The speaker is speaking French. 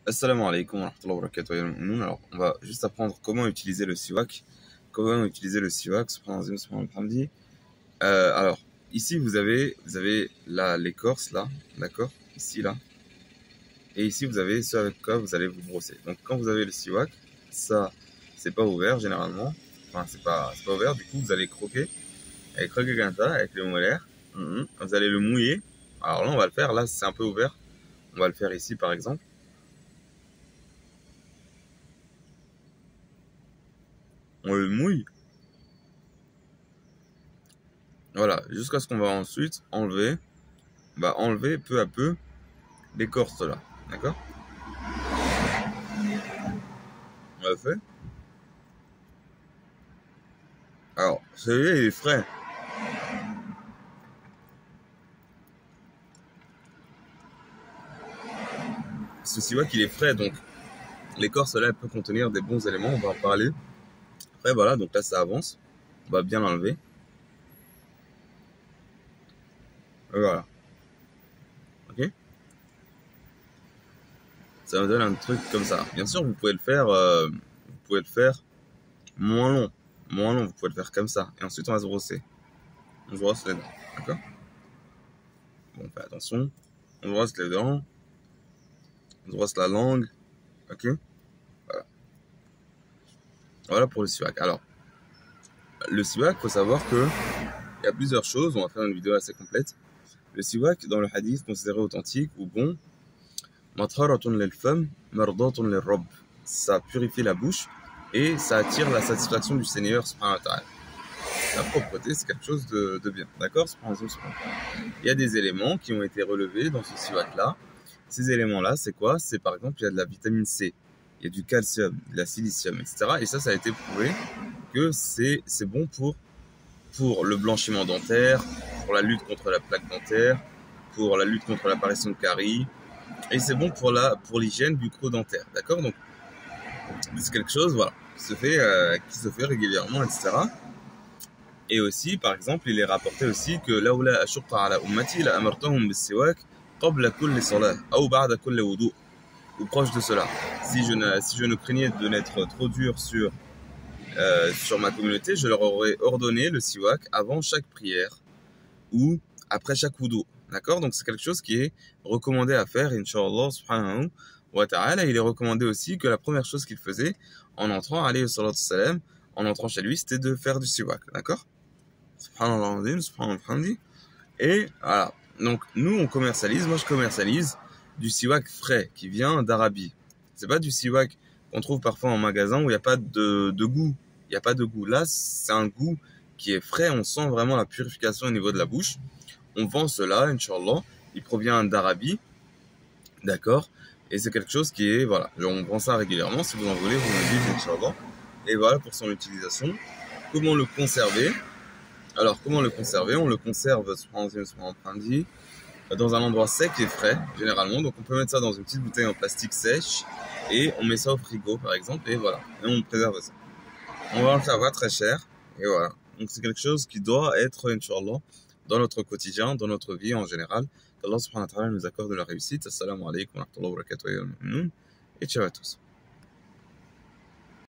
Assalamu alaikum wa rahmatullahi wa barakatuh. Alors, on va juste apprendre comment utiliser le siwak. Comment utiliser le siwak, subhanallah, subhanallah. Alors, ici, vous avez là, l'écorce, là, d'accord? Ici, là. Et ici, vous avez ce avec quoi vous allez vous brosser. Donc, quand vous avez le siwak, ça, c'est pas ouvert, généralement. Enfin, c'est pas ouvert. Du coup, vous allez croquer. Avec croquer comme ça, avec le molaire. Vous allez le mouiller. Alors là, on va le faire. Là, c'est un peu ouvert. On va le faire ici, par exemple. On le mouille. Voilà, jusqu'à ce qu'on va ensuite enlever peu à peu l'écorce là. D'accord? On l'a fait. Alors, celui-là, il est frais. Ceci voit qu'il est frais, donc l'écorce là, elle peut contenir des bons éléments, on va en parler. Après, voilà, donc là, ça avance. On va bien l'enlever. Voilà. Ok? Ça me donne un truc comme ça. Bien sûr, vous pouvez le faire moins long. Moins long, vous pouvez le faire comme ça. Et ensuite, on va se brosser. On se brosse les dents. D'accord? Bon, on fait attention. On brosse les dents. On brosse la langue. Ok? Voilà. Voilà pour le siwak. Alors, le siwak, il faut savoir que il y a plusieurs choses. On va faire une vidéo assez complète. Le siwak, dans le hadith considéré authentique ou bon, matharatun lil fam, mardatun lil rabb. Ça purifie la bouche et ça attire la satisfaction du Seigneur subhanahu wa ta'ala. La propreté, c'est quelque chose de bien. D'accord? Il y a des éléments qui ont été relevés dans ce siwak-là. Ces éléments-là, c'est quoi? C'est par exemple, il y a de la vitamine C, il y a du calcium, de la silicium, etc. Et ça a été prouvé que c'est bon pour le blanchiment dentaire, pour la lutte contre la plaque dentaire, pour la lutte contre l'apparition de caries, et c'est bon pour l'hygiène bucco-dentaire. D'accord? Donc, c'est quelque chose, voilà, qui se fait régulièrement, etc. Et aussi, par exemple, il est rapporté aussi que laoula ashqa ala ummati la amartahum bis-siwak qabla kulli salah ou ba'da kulli wudu, ou proche de cela. Si je ne craignais de n'être trop dur sur ma communauté, je leur aurais ordonné le siwak avant chaque prière ou après chaque wudu. D'accord? Donc c'est quelque chose qui est recommandé à faire, Inch'Allah subhanahu wa ta'ala. Il est recommandé aussi que la première chose qu'il faisait en entrant, alayhi salatu salam, en entrant chez lui, c'était de faire du siwak. D'accord? Subhanallah, subhanallah. Et voilà. Donc nous, moi je commercialise du siwak frais qui vient d'Arabie. C'est pas du siwak qu'on trouve parfois en magasin où il n'y a pas de goût. Il n'y a pas de goût. Là, c'est un goût qui est frais. On sent vraiment la purification au niveau de la bouche. On vend cela, Inch'Allah. Il provient d'Arabie. D'accord? Et c'est quelque chose qui est, voilà. On vend ça régulièrement. Si vous en voulez, vous me dites, Inch'Allah. Et voilà pour son utilisation. Comment le conserver? Alors, comment le conserver? On le conserve dans un endroit sec et frais, généralement. Donc, on peut mettre ça dans une petite bouteille en plastique sèche et on met ça au frigo, par exemple, et voilà. Et on préserve ça. On va en faire pas très cher, et voilà. Donc, c'est quelque chose qui doit être, Inch'Allah, dans notre quotidien, dans notre vie en général. Qu'Allah subhanahu wa ta'ala nous accorde de la réussite. Assalamu alaikum wa rahmatullahi wa barakatuh. Et ciao à tous.